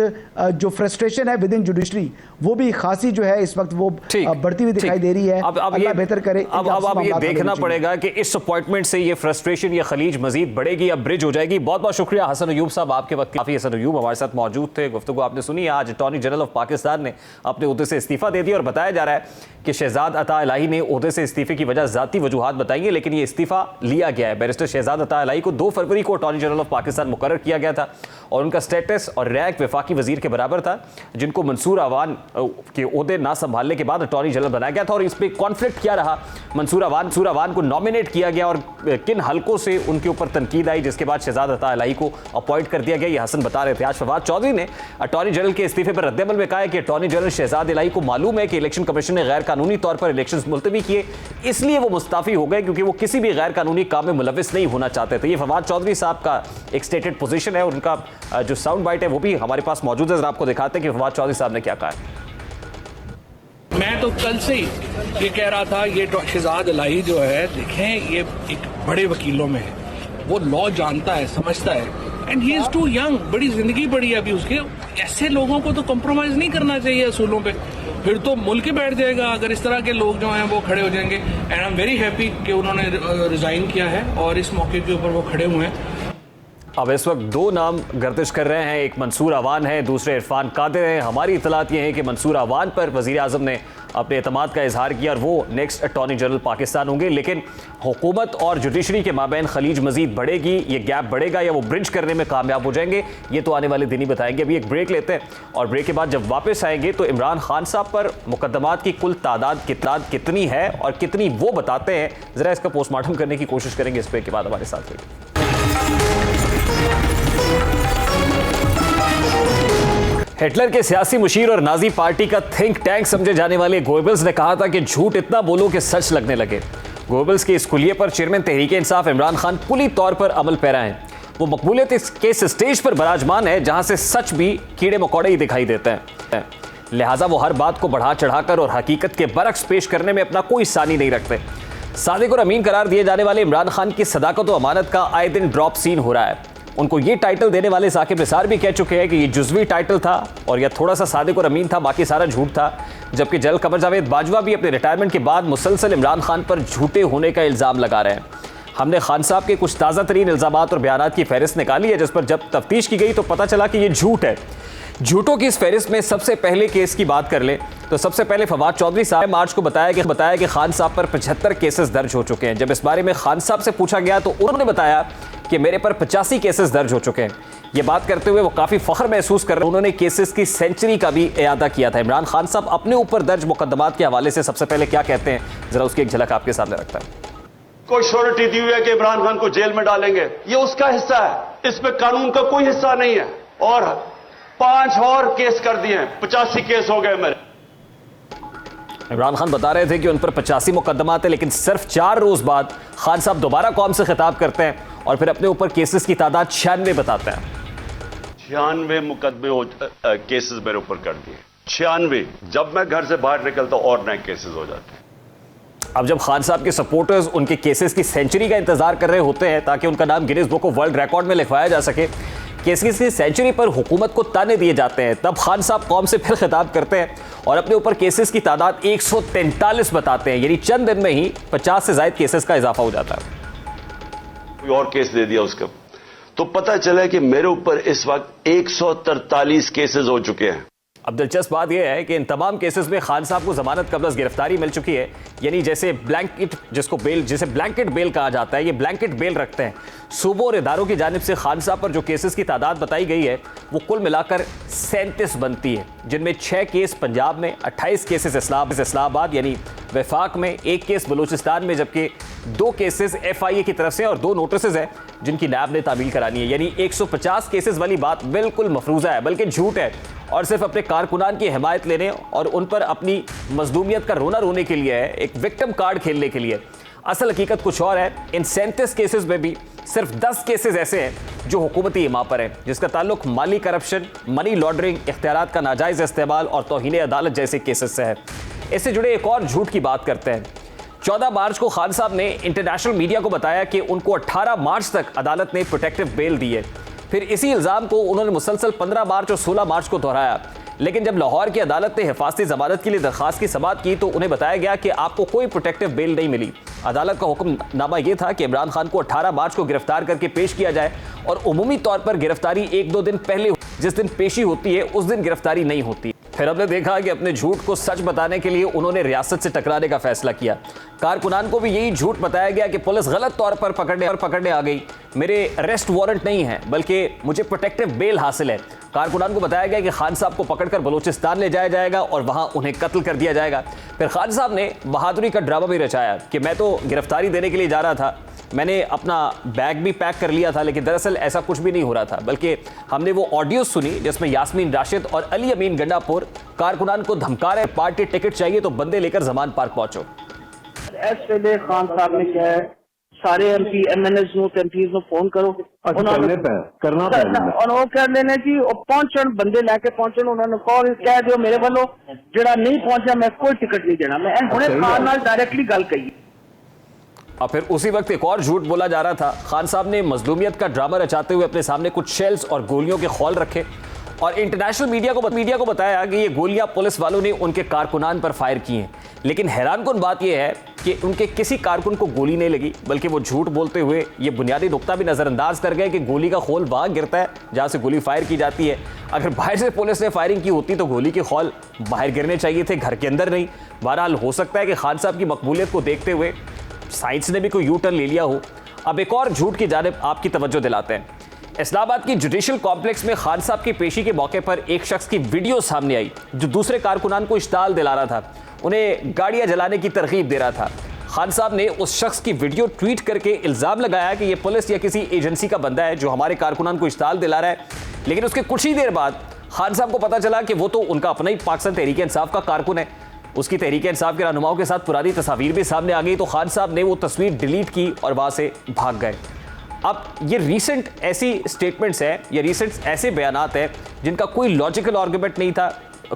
जो फ्रस्ट्रेशन है विद इन जुडिशरी वो भी खासी जो है इस वक्त वो बढ़ती हुई दिखाई दे रही है। अब ये बेहतर करे। अब ये देखना पड़ेगा कि इस अपॉइंटमेंट से ये फ्रस्ट्रेशन, ये खलीज मजीद बढ़ेगी या ब्रिज हो जाएगी। बहुत बहुत शुक्रिया हसन अयूब साहब, आपके वक्त काफ़ी हसन अयूब हमारे साथ मौजूद थे, गुफ्तगू आपने सुनी। आज अटॉर्नी जनरल ऑफ पाकिस्तान ने अपने ओहदे से इस्तीफा दे दिया और बताया जा रहा है कि शहजाद अता इलाही ने ओहदे से इस्तीफे की वजह ज़ाती वजूहात बताई है, लेकिन ये इस्तीफा लिया गया है। बैरिस्टर शहजाद अता इलाही को 2 फरवरी को अटॉर्नी जनरल ऑफ पाकिस्तान मुकर्रर किया गया था और उनका स्टेटस और रैंक वफाकी वजीर के बराबर था, जिनको मंसूर अवान के ओहदे ना संभालने के बाद अटॉर्नी जनरल बनाया गया था। और इस पर कॉन्फ्लिक्ट क्या रहा, मंसूर अवान को नॉमिनेट किया गया और किन हलकों से उनके ऊपर तनकीद आई, जिसके बाद शहजाद अता इलाही को अपॉइंट कर दिया गया। ये हसन बता रहे थे। आज फवाद चौधरी ने अटॉर्नी जनरल के इस्तीफे पर रद्दअमल में कहा है कि अटॉर्नी जनरल शहजाद इलाही को मालूम है कि इलेक्शन कमीशन ने गैर कानूनी तौर पर इलेक्शन मुलतवी किए, इसलिए वो मुस्ताफी हो गए क्योंकि वो किसी भी गैर कानूनी काम में मुलविस नहीं होना चाहते थे। ये फवाद चौधरी साहब का एक स्टेटेड पोजीशन है, उनका जो साउंड बाइट है वो भी हमारे पास मौजूद है। जरा आपको दिखाते हैं कि फवाद चौधरी साहब ने क्या कहा है। मैं तो कल से ही ये कह रहा था, ये शहजाद इलाही जो है, देखें ये एक बड़े वकीलों में है, वो लॉ जानता है, समझता है, and he is too young, बड़ी जिंदगी बड़ी है अभी उसके। ऐसे लोगों को तो कॉम्प्रोमाइज नहीं करना चाहिए असूलों पे, फिर तो मुल्क ही बैठ जाएगा अगर इस तरह के लोग जो हैं वो खड़े हो जाएंगे। And I am very happy कि उन्होंने रिजाइन किया है और इस मौके के ऊपर वो खड़े हुए हैं। अब इस वक्त दो नाम गर्दिश कर रहे हैं, एक मंसूर अवान है, दूसरे इरफान कादिर हैं। हमारी इतलात ये है कि मंसूर अवान पर वज़ीर आज़म ने अपने एतमाद का इजहार किया और वो नेक्स्ट अटॉर्नी जनरल पाकिस्तान होंगे। लेकिन हुकूमत और जुडिशरी के माबैन खलीज मजीद बढ़ेगी, ये गैप बढ़ेगा या वो ब्रिज करने में कामयाब हो जाएंगे, ये तो आने वाले दिन ही बताएंगे। अभी एक ब्रेक लेते हैं और ब्रेक के बाद जब वापस आएंगे तो इमरान खान साहब पर मुकदमात की कुल तादाद कितनी है और कितनी वो बताते हैं, ज़रा इसका पोस्टमार्टम करने की कोशिश करेंगे। इस ब्रेक के बाद हमारे साथ रहिए। हिटलर के सियासी मुशीर और नाजी पार्टी का थिंक टैंक समझे जाने वाले गोएबल्स ने कहा था कि झूठ इतना बोलो कि सच लगने लगे। गोएबल्स के इस कुलिये पर चेयरमैन तहरीक इंसाफ इमरान खान कुली तौर पर अमल पैरा हैं। वो मकबूलियत के इस स्टेज पर बराजमान है जहां से सच भी कीड़े मकोड़े ही दिखाई देते हैं, लिहाजा वो हर बात को बढ़ा चढ़ाकर और हकीकत के बरक्स पेश करने में अपना कोई सानी नहीं रखते। सादिक और अमीन करार दिए जाने वाले इमरान खान की सदाकत और अमानत का आए दिन ड्रॉप सीन हो रहा है। उनको ये टाइटल देने वाले साकिब निसार भी कह चुके हैं कि ये जुज़वी टाइटल था और यह थोड़ा सा सादिक और अमीन था, बाकी सारा झूठ था। जबकि जनरल कमर जावेद बाजवा भी अपने रिटायरमेंट के बाद मुसलसल इमरान खान पर झूठे होने का इल्ज़ाम लगा रहे हैं। हमने खान साहब के कुछ ताज़ा तरीन इल्ज़ामात और बयानात की फहरिस्त निकाली है, जिस पर जब तफ्तीश की गई तो पता चला कि ये झूठ है। झूठों की इस फहरिस्त में सबसे पहले केस की बात कर ले तो सबसे पहले फवाद चौधरी साहब मार्च को बताया कि खान साहब पर 75 केसेस दर्ज हो चुके हैं। जब इस बारे में खान साहब से पूछा गया तो उन्होंने बताया कि मेरे पर 85 केसेस दर्ज हो चुके हैं। ये बात करते हुए वो काफ़ी फ़ख्र महसूस कर रहे हैं। उन्होंने केसेस की सेंचुरी का भी इयादा किया था। इमरान खान साहब अपने ऊपर दर्ज मुकदमात के हवाले से सबसे पहले क्या कहते हैं, ज़रा उसकी एक झलक आपके सामने रखता है। कोई श्योरिटी दी हुई है कि इमरान खान को जेल में डालेंगे, ये उसका हिस्सा है, इसमें कानून का कोई हिस्सा नहीं है। और 5 और केस कर दिए, 85 केस हो गए मेरे। इमरान खान बता रहे थे कि उन पर 85 मुकदमात है, लेकिन सिर्फ 4 रोज बाद खान साहब दोबारा कौम से खिताब करते हैं और फिर अपने ऊपर केसेस की तादाद 96 बताते हैं। 96 मुकदमे केसेस मेरे ऊपर कर दिए, 96। जब मैं घर से बाहर निकलता और नए केसेस हो जाते हैं। अब जब खान साहब के सपोर्टर्स उनके केसेस की सेंचुरी का इंतजार कर रहे होते हैं ताकि उनका नाम Guinness book of world record में लिखवाया जा सके, केसेस की सेंचुरी पर हुकूमत को ताने दिए जाते हैं, तब खान साहब कौम से फिर खिताब करते हैं और अपने ऊपर केसेस की तादाद 143 बताते हैं। यानी चंद दिन में ही 50 से ज्यादा केसेस का इजाफा हो जाता है। कोई और केस दे दिया उसका, तो पता चला कि मेरे ऊपर इस वक्त 143 केसेस हो चुके हैं। अब दिलचस्प बात यह है कि इन तमाम केसेस में खान साहब को जमानत कबल गिरफ्तारी मिल चुकी है। यानी जैसे ब्लैंकेट, जिसे ब्लैंकेट बेल कहा जाता है, ये ब्लैंकेट बेल रखते हैं। सूबों और इदारों की जानिब से खान साहब पर जो केसेस की तादाद बताई गई है वो कुल मिलाकर 37 बनती है, जिनमें 6 केस पंजाब में, 28 केसेस इस्लामाबाद यानी वफाक में, 1 केस बलूचिस्तान में, जबकि 2 केसेस FIA की तरफ से और 2 नोटिस हैं जिनकी नैब ने तामील करानी है। यानी 150 केसेस वाली बात बिल्कुल मफरूजा है, बल्कि झूठ है और सिर्फ अपने कारकुनान की हिमायत लेने और उन पर अपनी मजलूमियत का रोना रोने के लिए है, एक विक्टिम कार्ड खेलने के लिए। असल हकीकत कुछ और है। इन 37 केसेस में भी सिर्फ 10 केसेस ऐसे हैं जो हुकूमती इमा पर हैं, जिसका ताल्लुक माली करप्शन, मनी लॉन्ड्रिंग, इख्तियारात का नाजायज़ इस्तेमाल और तौहीन अदालत जैसे केसेस से है। इससे जुड़े एक और झूठ की बात करते हैं। 14 मार्च को खान साहब ने इंटरनेशनल मीडिया को बताया कि उनको 18 मार्च तक अदालत ने प्रोटेक्टिव बेल दी है। फिर इसी इल्ज़ाम को उन्होंने मुसलसल 15 मार्च और 16 मार्च को दोहराया। लेकिन जब लाहौर की अदालत ने हिफाजती जमानत के लिए दरखास्त की समाअत की तो उन्हें बताया गया कि आपको कोई प्रोटेक्टिव बेल नहीं मिली। अदालत का हुक्मनामा यह था कि इमरान खान को 18 मार्च को गिरफ्तार करके पेश किया जाए और उमूमी तौर पर गिरफ्तारी 1-2 दिन पहले, जिस दिन पेशी होती है उस दिन गिरफ्तारी नहीं होती। फिर हमने देखा कि अपने झूठ को सच बताने के लिए उन्होंने रियासत से टकराने का फैसला किया। कारकुनान को भी यही झूठ बताया गया कि पुलिस गलत तौर पर पकड़ने आ गई, मेरे अरेस्ट वारंट नहीं है बल्कि मुझे प्रोटेक्टिव बेल हासिल है। कारकुनान को बताया गया कि खान साहब को पकड़कर बलूचिस्तान ले जाया जाएगा और वहां उन्हें कत्ल कर दिया जाएगा। फिर खान साहब ने बहादुरी का ड्रामा भी रचाया कि मैं तो गिरफ्तारी देने के लिए जा रहा था, मैंने अपना बैग भी पैक कर लिया था, लेकिन दरअसल ऐसा कुछ भी नहीं हो रहा था। बल्कि हमने वो ऑडियो सुनी जिसमें यास्मीन राशिद और अली अमीन गंडापुर कारकुनान को धमका रहे, पार्टी टिकट चाहिए तो बंदे लेकर जमान पार्क पहुंचो। एसपीडे खान साहब ने क्या है, सारे एमपी एमएनएस नो एमपीज नो फोन करो करना और वो कर लेने जी पहुंचन बंदे लेके पहुंचन। उन्होंने कॉल कह दियो मेरे वालों जेड़ा नहीं पहुंचा मैं कोई टिकट नहीं देना। मैं हुणे खान नाल डायरेक्टली गल कही। और फिर उसी वक्त एक और झूठ बोला जा रहा था। खान साहब ने मजलूमियत का ड्रामा रचाते हुए अपने सामने कुछ शेल्स और गोलियों के खौल रखे और इंटरनेशनल मीडिया को बताया कि ये गोलियां पुलिस वालों ने उनके कारकुनान पर फायर की हैं। लेकिन हैरानकुन बात यह है कि उनके किसी कारकुन को गोली नहीं लगी, बल्कि वो झूठ बोलते हुए ये बुनियादी नुकता भी नज़रअंदाज कर गए कि गोली का खोल वहाँ गिरता है जहाँ से गोली फायर की जाती है। अगर बाहर से पुलिस ने फायरिंग की होती तो गोली के खोल बाहर गिरने चाहिए थे, घर के अंदर नहीं। बहरहाल हो सकता है कि खान साहब की मकबूलियत को देखते हुए साइंस ने भी कोई यू टर्न ले लिया हो। अब एक और झूठ की जानिब आपकी तवज्जो दिलाते हैं। इस्लामाबाद की जुडिशल कॉम्प्लेक्स में खान साहब की पेशी के मौके पर एक शख्स की वीडियो सामने आई जो दूसरे कारकुनान को इश्ताल दिला रहा था, उन्हें गाड़ियां जलाने की तरगीब दे रहा था। खान साहब ने उस शख्स की वीडियो ट्वीट करके इल्जाम लगाया कि यह पुलिस या किसी एजेंसी का बंदा है जो हमारे कारकुनान को इश्ताल दिला रहा है। लेकिन उसके कुछ ही देर बाद खान साहब को पता चला कि वो तो उनका अपना ही पाकिस्तान तहरीक इंसाफ का कारकुन है। उसकी तहरीक इंसाफ के रहनुमाओं के साथ पुरानी तस्वीर भी सामने आ गई, तो खान साहब ने वो तस्वीर डिलीट की और वहां से भाग गए। अब ये रीसेंट ऐसी स्टेटमेंट्स हैं, ये रीसेंट ऐसे बयानात हैं जिनका कोई लॉजिकल आर्गुमेंट नहीं था,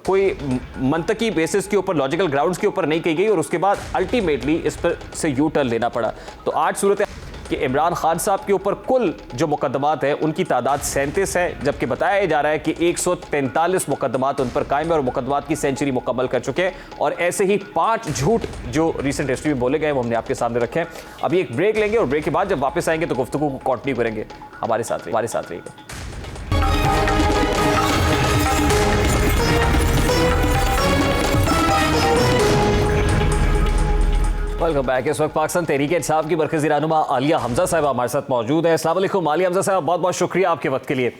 कोई मंतकी बेसिस के ऊपर, लॉजिकल ग्राउंड्स के ऊपर नहीं कही गई, और उसके बाद अल्टीमेटली इस पर से यू टर्न लेना पड़ा। तो आज सूरत कि इमरान खान साहब के ऊपर कुल जो मुकदमात है उनकी तादाद 37 है, जबकि बताया जा रहा है कि 143 मुकदमात उन पर कायम है और मुकदमात की सेंचुरी मुकम्मल कर चुके हैं। और ऐसे ही 5 झूठ जो रिसेंट हिस्ट्री में बोले गए वो हमने आपके सामने रखे हैं। अभी एक ब्रेक लेंगे और ब्रेक के बाद जब वापस आएंगे तो गुफ्तगू को कंटिन्यू करेंगे। हमारे साथ रहिएगा। Welcome back. इस वक्त पाकिस्तान तहरीक इंसाफ की मरकज़ी रहनुमा आलिया हमजा साहब हमारे साथ मौजूद है। अस्सलाम वालेकुम आलिया हमजा साहब, बहुत बहुत शुक्रिया आपके वक्त के लिए।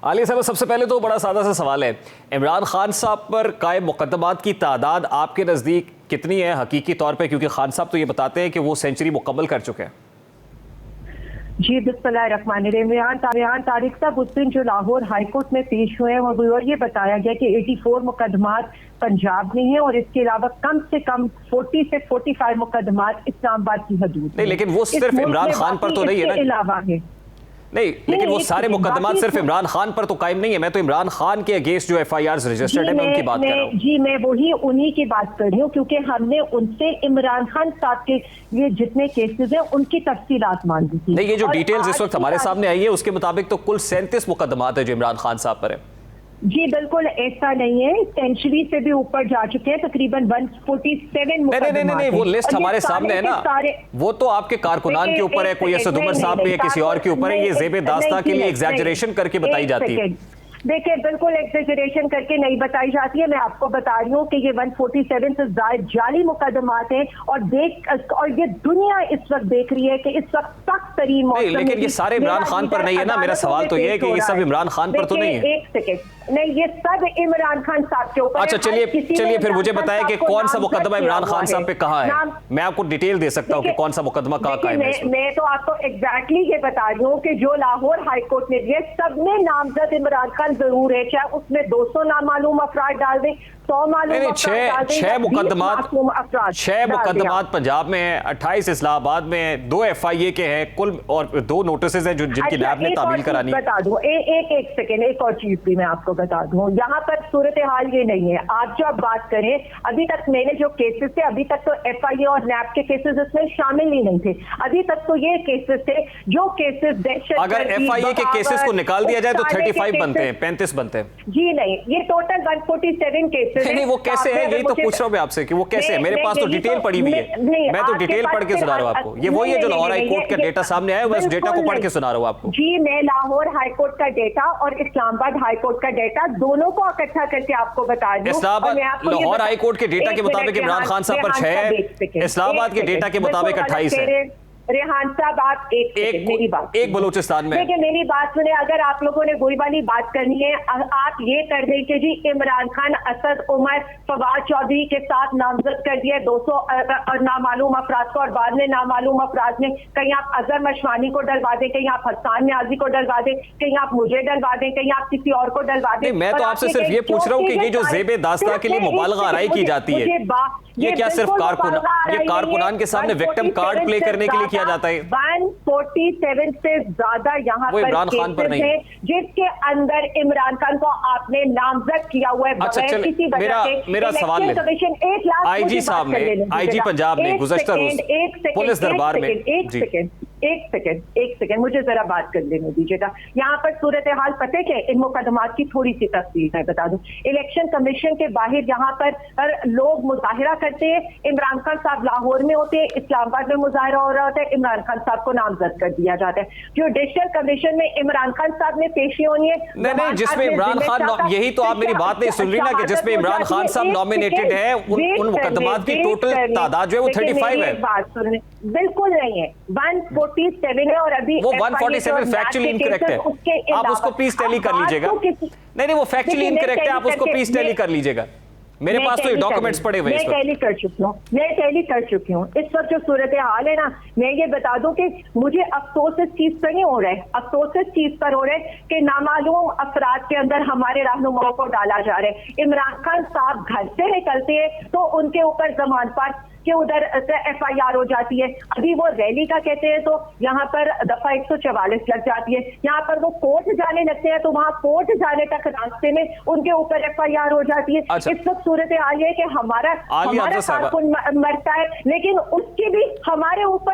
आलिया साहब, सबसे पहले तो बड़ा सादा सा सवाल है, इमरान खान साहब पर कायम मुकदमात की तादाद आपके नज़दीक कितनी है हकीकी तौर पर, क्योंकि खान साहब तो ये बताते हैं कि वो सेंचुरी मुकम्मल कर चुके हैं। जी बिस्मिल्लाहिर्रहमानिर्रहीम। रेहान तारिक साहब उस दिन जो लाहौर हाई कोर्ट में पेश हुए हैं और ये बताया गया कि 84 मुकदमात पंजाब में है और इसके अलावा कम से कम 40 से 45 मुकदमात इस्लामाबाद की हदूद नहीं, लेकिन वो सिर्फ इमरान खान पर तो नहीं है ना, अलावा है नहीं, लेकिन वो सारे मुकदमात सिर्फ इमरान खान पर तो कायम नहीं है। मैं तो इमरान खान के अगेंस्ट जो FIRs रजिस्टर्ड है मैं उनकी बात कर रहा हूँ। जी मैं वही उन्हीं की बात कर रही हूँ, क्योंकि हमने उनसे इमरान खान साहब के ये जितने केसेस हैं उनकी तफसीलात मांगी थी। नहीं, ये जो डिटेल्स इस वक्त हमारे सामने आई है उसके मुताबिक तो कुल 37 मुकदमात है जो इमरान खान साहब पर है। जी बिल्कुल ऐसा नहीं है, सेंचुरी से भी ऊपर जा चुके हैं, तकरीबन 147 मुकदमात। नहीं, वो लिस्ट हमारे सामने है ना, वो तो आपके कारकुनान के ऊपर है, कोई असद उमर साहब पे या किसी और के ऊपर है। ये ज़ेबे दास्ता के लिए एग्जैजरेशन करके बताई जाती है। देखिए बिल्कुल एग्जेजरेशन करके नहीं बताई जाती है। मैं आपको बता रही हूँ कि ये 147 से ज्यादा जाली मुकदमात हैं और ये दुनिया इस वक्त देख रही है कि इस वक्त सख्त तरीन मौसम। लेकिन ये सारे इमरान खान पर नहीं है ना, मेरा सवाल तो ये है कि ये सब इमरान खान पर तो नहीं है। एक सेकेंड, नहीं ये सब इमरान खान साहब के ऊपर। अच्छा चलिए फिर मुझे बताया कि कौन सा मुकदमा इमरान खान साहब पे कहाँ है। मैं आपको डिटेल दे सकता हूँ कि कौन सा मुकदमा कहाँ कायम है। मैं तो आपको एग्जैक्टली ये बता रही हूँ कि जो लाहौर हाई कोर्ट ने दिया सब में नामजद इमरान खान जरूर है, चाहे उसमें 200 नामालूम अफराद डाल दें, 100 मालूम 6 मुकदमात पंजाब में है, 28 इस्लामाबाद में है, 2 FIA के हैं कुल और 2 नोटिस हैं जिनकी लैब ने तामील करानी है। बता दूं एक सेकेंड, एक और चीज भी मैं आपको बता दूं, यहाँ पर सूरत हाल ये नहीं है। आप जब बात करें, अभी तक मैंने जो केसेस थे, अभी तक तो FIA और NAB के केसेस इसमें शामिल ही नहीं थे। अभी तक तो ये केसेस थे जो केसेस दहशत, अगर FIA के केसेस को निकाल दिया जाए तो 35 बनते हैं, 35 बनते हैं। जी नहीं, ये टोटल 147 केसेस नहीं, वो कैसे है यही तो पूछ रहा हूँ मैं आपसे कि वो कैसे है। मेरे पास तो डिटेल पड़ी हुई है, मैं तो डिटेल पढ़ के सुना रहा हूँ आपको। ये वही है जो लाहौर हाई कोर्ट का डेटा सामने आया, मैं उस डेटा को पढ़ के सुना रहा हूँ आपको। जी मैं लाहौर हाई कोर्ट का डेटा और इस्लामाबाद हाई कोर्ट का डेटा दोनों को इकट्ठा करके आपको बता दूं। लाहौर हाई कोर्ट के डेटा के मुताबिक इमरान खान साहब पर 6 है, इस्लामाबाद के डेटा के मुताबिक 28 है। रेहान साहब आप मेरी बात एक बलूचिस्तान में देखिए, मेरी बात सुने। अगर आप लोगों ने गोई वाली बात करनी है, आप ये कर दें कि जी इमरान खान असद उमर फवाद चौधरी के साथ नामजद कर दिया 200 नामालूम अफराद को, और बाद में नामालूम अफराद में कहीं आप अजहर मशवानी को डलवा दें, कहीं आप हसन न्याजी को डलवा दें, कहीं आप मुझे डलवा दें, कहीं आप किसी और को डलवा दें। मैं तो आपसे सिर्फ ये पूछ रहा हूँ कि ये जो ज़ेबे दास्ता के लिए मुबालगा आराई की जाती है, ये क्या सिर्फ कारकुनान के सामने विक्टिम कार्ड प्ले करने के लिए किया जाता है? 147 से ज्यादा यहाँ पर केसेस हैं जिसके अंदर इमरान खान को आपने नामजद किया हुआ है। अच्छा किसी मेरा सवाल है, IG साहब ने, IG पंजाब ने गुज़श्ता रोज पुलिस दरबार में, एक सेकंड एक सेकंड मुझे जरा बात कर लेने दीजिएगा। यहाँ पर सूरत हाल पते के इन मुकदमात की थोड़ी सी तफसील मैं बता दूं। इलेक्शन कमीशन के बाहर यहाँ पर लोग मुजाहिरा करते हैं, इमरान खान साहब लाहौर में होते हैं, इस्लामाबाद में मुजाहिरा हो रहा होता है, इमरान खान साहब को नामजद कर दिया जाता है। जुडिशल कमीशन में इमरान खान साहब ने पेशी होनी है, नहीं, जिसमें इमरान खान, यही तो आप मेरी बात नहीं सुन रही ना, कि जिसमें इमरान खान साहब नॉमिनेटेड है, उन मुकदमात की टोटल तादाद जो है वो 35 है। बात सुनने बिल्कुल नहीं है, 147 है और अभी वो 147 फैक्चुअली इनकरेक्ट है, आप उसको प्लीज टैली कर लीजिएगा। नहीं, वो फैक्चुअली इनकरेक्ट है, आप उसको प्लीज टैली कर लीजिएगा। मेरे पास तो ये डॉक्यूमेंट्स पड़े हुए हैं। मैं टैली कर चुकी हूँ। इस वक्त जो सूरत हाल है ना, मैं ये बता दूं कि मुझे अफसोस इस चीज पर नहीं हो रहा है, अफसोस इस चीज पर हो रहा है कि नामालूम अफराद के अंदर हमारे रहनुमाओं को डाला जा रहा है। इमरान खान साहब घर से निकलते हैं तो उनके ऊपर जमानत पर के उधर FIR हो जाती है। अभी वो रैली का कहते हैं तो यहाँ पर दफा 144 लग जाती है। यहाँ पर वो कोर्ट जाने लगते हैं तो वहाँ कोर्ट जाने तक रास्ते में उनके ऊपर FIR हो जाती है। अच्छा। इस वक्त सूरत हाल है कि हमारा कारकुन मरता है, लेकिन उसकी भी हमारे ऊपर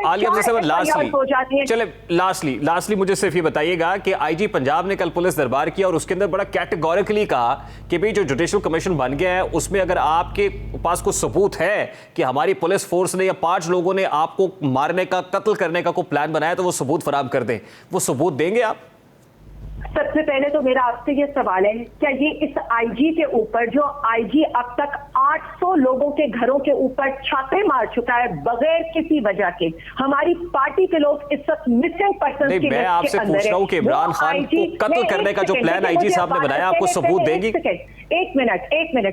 हो जाती है। चले लास्टली मुझे सिर्फ ये बताइएगा कि IG पंजाब ने कल पुलिस दरबार किया और उसके अंदर बड़ा कैटेगोरिकली कहा कि भाई जो जुडिशल कमीशन बन गया है उसमें अगर आपके पास कोई सबूत है कि हमारी पुलिस फोर्स ने या 5 लोगों ने आपको मारने का, कत्ल करने का कोई प्लान बनाया तो वो सबूत फराहम कर दें, वो सबूत देंगे आप? सबसे पहले तो मेरा आपसे ये सवाल है, क्या ये इस IG के ऊपर, जो IG अब तक 800 लोगों के घरों के ऊपर छापे मार चुका है बगैर किसी वजह के, हमारी पार्टी के लोग इस वक्त मिसिंग पर्सन की मैं आपसे पूछ रहा हूं कि इमरान खान को कत्ल करने का जो प्लान IG साहब ने बनाया, आपको सबूत देंगी? एक मिनट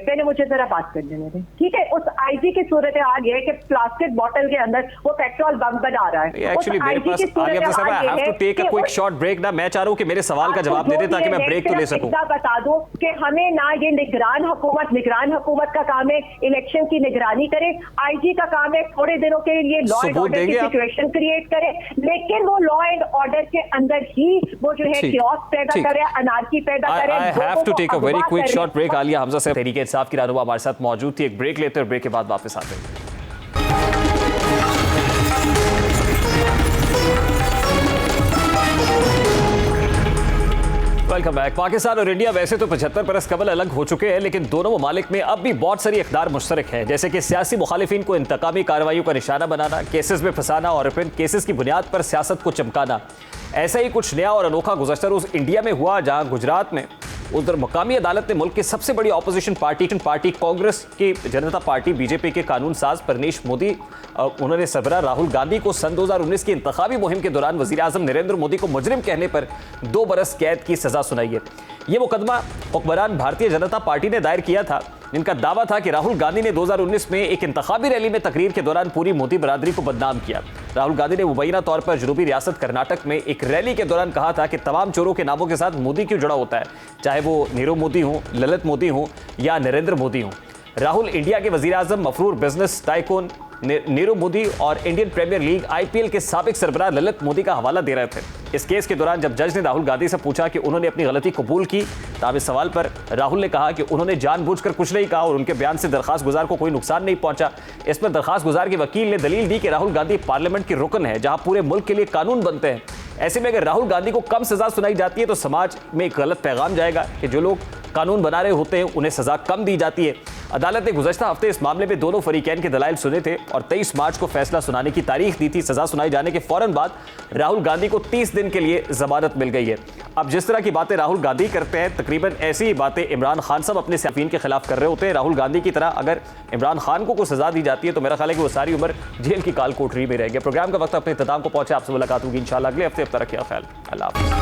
पहले मुझे जरा बात कर लेने दें, ठीक है। उस IG की सूरत हाल ये है कि प्लास्टिक बोतल के अंदर वो पेट्रोल बम बना रहा है। एक्चुअली मेरे पास I have to take a quick short break ना, मैं चाह रहा हूं कि मेरे सवाल का जवाब दे दे ताकि मैं ब्रेक तो ले सकूं। बता दूं कि हमें ना ये निगरान हुकूमत का काम है इलेक्शन की निगरानी करे, IG का काम है थोड़े दिनों के लिए लॉ एंड ऑर्डर की सिचुएशन क्रिएट करे, लेकिन वो लॉ एंड ऑर्डर के अंदर ही वो जो है chaos पैदा करे, अनार्की पैदा करे। I have to take a very quick short break. Aliya Hamza से तहरीक इंसाफ की रहनुमा हमारे साथ मौजूद थी। एक ब्रेक लेते हैं, ब्रेक के बाद वापस आते हैं। Welcome back. पाकिस्तान और इंडिया वैसे तो 75 बरस कबल अलग हो चुके हैं, लेकिन दोनों ममालिक में अब भी बहुत सारी इक़दार मुश्तरक है, जैसे कि सियासी मुखालिफिन को इंतकामी कार्रवाइयों का निशाना बनाना, केसेस में फंसाना और फिर केसेस की बुनियाद पर सियासत को चमकाना। ऐसा ही कुछ नया और अनोखा गुज़श्ता रोज़ इंडिया में हुआ, जहां गुजरात में उधर मकामी अदालत ने मुल्क की सबसे बड़ी ऑपोजिशन पार्टी कांग्रेस की जनता पार्टी BJP के कानून साज परनेश मोदी, उन्होंने सरबराह राहुल गांधी को सन 2019 की इंतखाबी मुहिम के दौरान वज़ीर आज़म नरेंद्र मोदी को मुजरिम कहने पर 2 बरस कैद की सजा सुनाई है। ये मुकदमा हुक्मरान भारतीय जनता पार्टी ने दायर किया था, जिनका दावा था कि राहुल गांधी ने 2019 में एक इंतखाबी रैली में तकरीर के दौरान पूरी मोदी बरादरी को बदनाम किया। राहुल गांधी ने मुबैना तौर पर जनूबी रियासत कर्नाटक में एक रैली के दौरान कहा था कि तमाम चोरों के नामों के साथ मोदी क्यों जुड़ा होता है, चाहे वो नीरव मोदी हो, ललित मोदी हो या नरेंद्र मोदी हो। राहुल इंडिया के वजीर आजम, मफरूर बिजनेस टाइकून नीरव मोदी और इंडियन प्रीमियर लीग IPL के साबिक सरबराह ललित मोदी का हवाला दे रहे थे। इस केस के दौरान जब जज ने राहुल गांधी से पूछा कि उन्होंने अपनी गलती कबूल की, तब इस सवाल पर राहुल ने कहा कि उन्होंने जानबूझकर कुछ नहीं कहा और उनके बयान से दरखास्त गुजार को कोई नुकसान नहीं पहुंचा। इस पर दरखास्त गुजार के वकील ने दलील दी कि राहुल गांधी पार्लियामेंट की रुकन है, जहां पूरे मुल्क के लिए कानून बनते हैं। ऐसे में अगर राहुल गांधी को कम सजा सुनाई जाती है तो समाज में एक गलत पैगाम जाएगा कि जो लोग कानून बना रहे होते हैं उन्हें सजा कम दी जाती है। अदालत ने गुज़श्ता हफ्ते इस मामले में दोनों फरीकैन के दलाइल सुने थे और 23 मार्च को फैसला सुनाने की तारीख दी थी। सजा सुनाई जाने के फौरन बाद राहुल गांधी को 30 दिन के लिए जमानत मिल गई है। अब जिस तरह की बातें राहुल गांधी करते हैं, तकरीबन ऐसी ही बातें इमरान खान साहब अपने सहाफ़िन के खिलाफ कर रहे होते हैं। राहुल गांधी की तरह अगर इमरान खान को कोई सजा दी जाती है तो मेरा ख्याल है कि वो सारी उम्र जेल की काल कोठरी में रहेंगे। प्रोग्राम का वक्त अपने इख्तिताम को पहुंचे, आपसे मुलाकात होगी इंशाल्लाह अगले हफ्ते। अब तक रखिए ख्याल, अल्लाह हाफ़िज़।